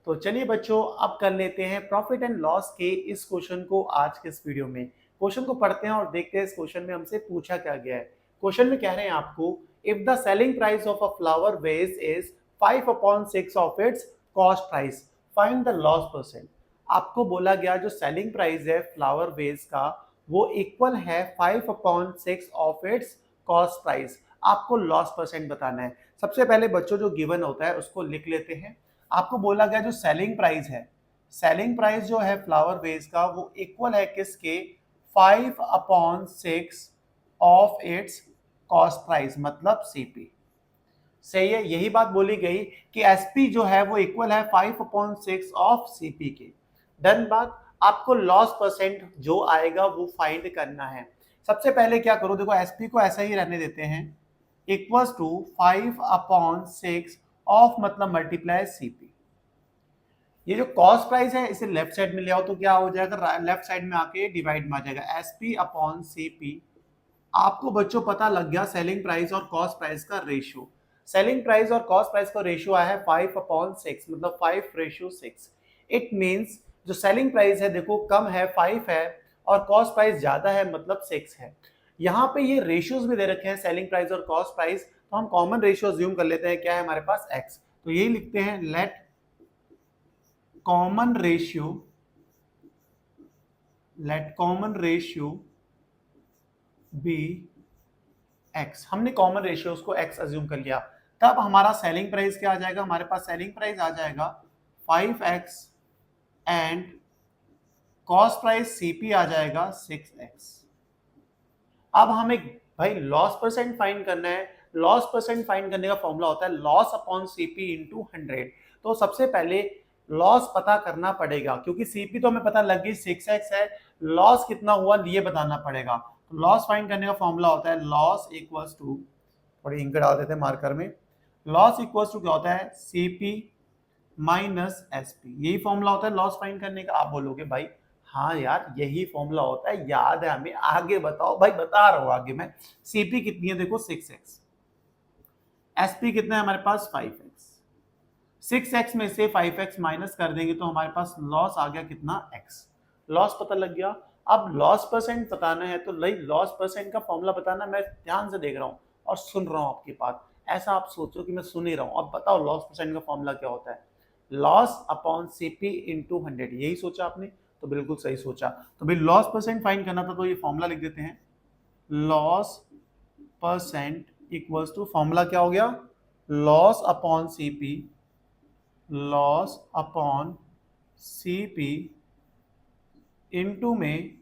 तो चलिए बच्चों, अब कर लेते हैं प्रॉफिट एंड लॉस के इस क्वेश्चन को आज के इस वीडियो में। क्वेश्चन को पढ़ते हैं और देखते हैं इस क्वेश्चन में हमसे पूछा क्या गया है। क्वेश्चन में कह रहे हैं आपको, if the selling price of a flower vase is 5/6 of its cost price, find the loss percent. आपको बोला गया जो सेलिंग प्राइस है फ्लावर वेज का वो इक्वल है 5/6 ऑफ इट्स कॉस्ट प्राइस। आपको लॉस परसेंट बताना है। सबसे पहले बच्चों जो गिवन होता है उसको लिख लेते हैं। आपको बोला गया जो सेलिंग प्राइस है, सेलिंग प्राइस जो है फ्लावर वेज का वो इक्वल है किसके, 5/6 ऑफ इट्स कॉस्ट प्राइस, मतलब सीपी। सही है, यही बात बोली गई कि एसपी जो है वो इक्वल है 5/6 ऑफ सीपी के। डन बात। आपको लॉस परसेंट जो आएगा वो फाइंड करना है। सबसे पहले क्या करो, देखो एसपी को ऐसा ही रहने देते हैं, इक्वल्स टू 5/6 ऑफ मतलब मल्टीप्लाई सीपी। ये जो कॉस्ट प्राइस है इसे लेफ्ट साइड में ले आओ तो क्या हो जाएगा, लेफ्ट साइड में आके डिवाइड में आ जाएगा, एसपी अपॉन सीपी। आपको बच्चों पता लग गया सेलिंग प्राइस और कॉस्ट प्राइस का रेशियो। सेलिंग प्राइस और कॉस्ट प्राइस का रेशियो आया है 5/6, मतलब 5:6। इट मींस जो सेलिंग प्राइस है देखो कम है 5 है और कॉस्ट प्राइस ज्यादा है मतलब 6 है। यहाँ पे ये रेशियोज भी दे रखे हैं सेलिंग प्राइस और कॉस्ट प्राइस, तो हम कॉमन रेशियो अज्यूम कर लेते हैं, क्या है हमारे पास x। तो यही लिखते हैं, let common ratio, let common ratio be x। हमने कॉमन रेशियोज को x अज्यूम कर लिया। तब हमारा सेलिंग प्राइस क्या आ जाएगा, हमारे पास सेलिंग प्राइस आ जाएगा 5x and cost price CP आ जाएगा 6x। अब हमें भाई लॉस परसेंट फाइंड करना है। लॉस परसेंट फाइंड करने का फॉर्मूला होता है लॉस अपॉन सीपी इंटू 100। तो सबसे पहले लॉस पता करना पड़ेगा, क्योंकि सीपी तो हमें पता लग गई 6x है, लॉस कितना हुआ ये बताना पड़ेगा। तो लॉस फाइंड करने का फॉर्मूला होता है लॉस इक्वल्स टू, थोड़ी इंक डाल देते हैं मार्कर में, लॉस इक्वल्स टू क्या होता है, सीपी माइनस एसपी। यही फॉर्मूला होता है लॉस फाइंड करने का। आप बोलोगे भाई हाँ यार यही फॉर्मूला होता है, याद है हमें, आगे बताओ। भाई बता रहा हूं आगे मैं। सीपी कितनी है देखो 6x, एसपी कितना है हमारे पास 5x। 6x में से 5x माइनस कर देंगे तो हमारे पास लॉस आ गया कितना, x। लॉस पता लग गया। अब लॉस परसेंट बताना है तो लॉस परसेंट का फॉर्मूला बताना। मैं ध्यान से देख रहा हूँ और सुन रहा हूँ आपकी बात, ऐसा आप सोचो कि मैं सुन ही रहा हूँ। अब बताओ लॉस परसेंट का फॉर्मूला क्या होता है, लॉस अपॉन सीपी इंटू 100। यही सोचा आपने, तो बिल्कुल सही सोचा। तो भाई लॉस परसेंट फाइंड करना था तो ये फॉर्मूला लिख देते हैं, loss percent equals to, formula क्या हो गया, loss upon CP, loss upon CP into में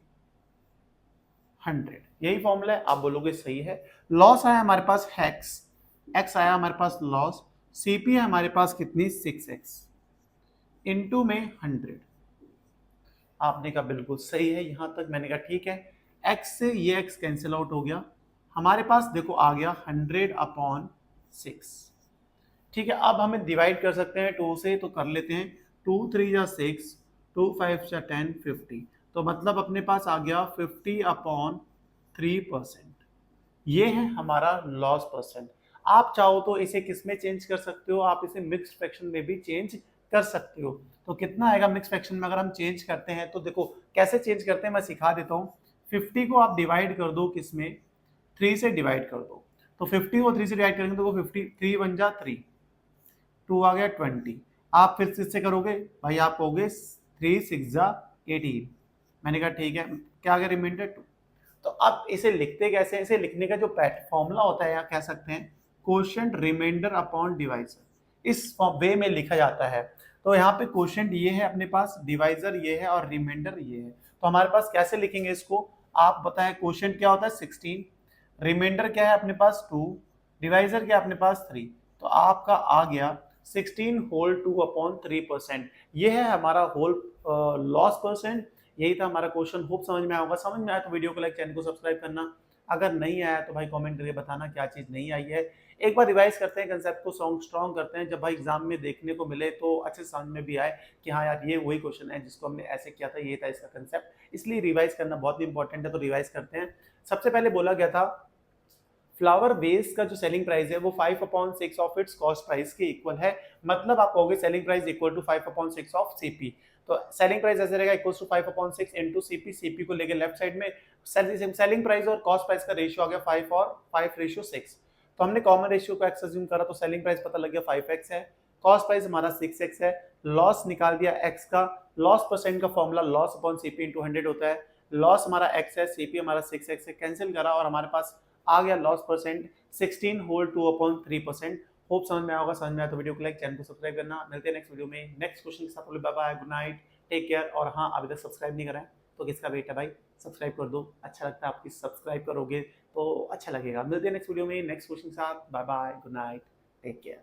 100। यही फॉर्मूला है। आप बोलोगे सही है। लॉस आया हमारे पास एक्स, एक्स आया हमारे पास लॉस, सीपी है हमारे पास कितनी 6x इनटू में 100। आपने कहा बिल्कुल सही है, यहां तक मैंने कहा ठीक है। x से ये x कैंसिल आउट हो गया, हमारे पास देखो आ गया 100/6। ठीक है, अब हमें डिवाइड कर सकते हैं 2 से, तो कर लेते हैं। 2 3 जा 6, 2 5 जा 10, 50। तो मतलब अपने पास आ गया 50/3%। ये है हमारा लॉस परसेंट। आप चाहो तो इसे किस में चेंज कर सकते हो, आप इसे मिक्स्ड फ्रैक्शन में भी चेंज कर सकते हो। तो कितना आएगा मिक्स फ्रैक्शन में अगर हम चेंज करते हैं, तो देखो कैसे चेंज करते हैं मैं सिखा देता हूँ। 50 को आप डिवाइड कर दो किसमें, 3 से डिवाइड कर दो। तो 50 को 3 से डिवाइड करेंगे तो वो 50, 3 1 जा 3, 2 आ गया 20। आप फिर से इससे करोगे भाई, आप कहोगे 3 6 जा 18। मैंने कहा ठीक है, क्या आ गया रिमाइंडर 2। तो अब इसे लिखते कैसे हैं, इसे लिखने का जो फॉर्मूला होता है या कह सकते हैं कोशेंट रिमाइंडर अपॉन डिवाइजर, इस वे में लिखा जाता है। तो यहाँ पे कोशेंट ये है अपने पास, डिवाइजर ये है और रिमाइंडर ये है। तो हमारे पास कैसे लिखेंगे इसको, आप बताएं। कोशेंट क्या होता है 16, रिमाइंडर क्या है अपने पास 2, डिवाइजर क्या है अपने पास 3। तो आपका आ गया 16 होल 2/3%। ये है हमारा होल लॉस परसेंट। यही था हमारा क्वेश्चन। होप समझ में आया होगा। समझ में आया तो वीडियो को लाइक, चैनल को सब्सक्राइब करना। अगर नहीं आया तो भाई कमेंट करके बताना क्या चीज़ नहीं आई है। एक बार रिवाइज करते हैं, कंसेप्ट को स्ट्रॉन्ग करते हैं, जब भाई एग्जाम में देखने को मिले तो अच्छे समझ में भी आए कि हाँ यार ये वही क्वेश्चन है जिसको हमने ऐसे किया था, ये था इसका कंसेप्ट। इसलिए रिवाइज करना बहुत इंपॉर्टेंट है, तो रिवाइज करते हैं। सबसे पहले बोला गया था फ्लावर बेस का जो सेलिंग प्राइस है वो 5/6 ऑफ इट्स कॉस्ट प्राइस के इक्वल है। मतलब आप कहोगे selling price equal to 5/6 of CP. तो सेलिंग प्राइस ऐसे रहेगा equal to 5/6 into CP, CP को लेके लेफ्ट साइड में सेलिंग प्राइस और कॉस्ट प्राइस का रेशियो आ गया 5 और 5:6। तो हमने कॉमन रेशियो को x अज्यूम करा तो सेलिंग प्राइस पता लग गया 5x है, कॉस्ट प्राइस हमारा 6x है, लॉस निकाल दिया x का, लॉस परसेंट का formula loss upon CP into 100 होता है, लॉस हमारा x है, सीपी हमारा 6x है, कैंसिल करा और हमारे पास आ गया लॉस परसेंट 16 होल 2/3%। होप समझ में आएगा, समझ में आया तो वीडियो को लाइक, चैनल को सब्सक्राइब करना। मिलते हैं नेक्स्ट वीडियो में नेक्स्ट क्वेश्चन के साथ। Bye bye, good night, take care. और हाँ, अभी तक सब्सक्राइब नहीं करा है तो किसका वेट है भाई, सब्सक्राइब कर दो। अच्छा लगता है आपकी सब्सक्राइब करोगे तो अच्छा लगेगा। मिलते हैं नेक्स्ट वीडियो में नेक्स्ट क्वेश्चन के साथ। Bye bye, good night, take care.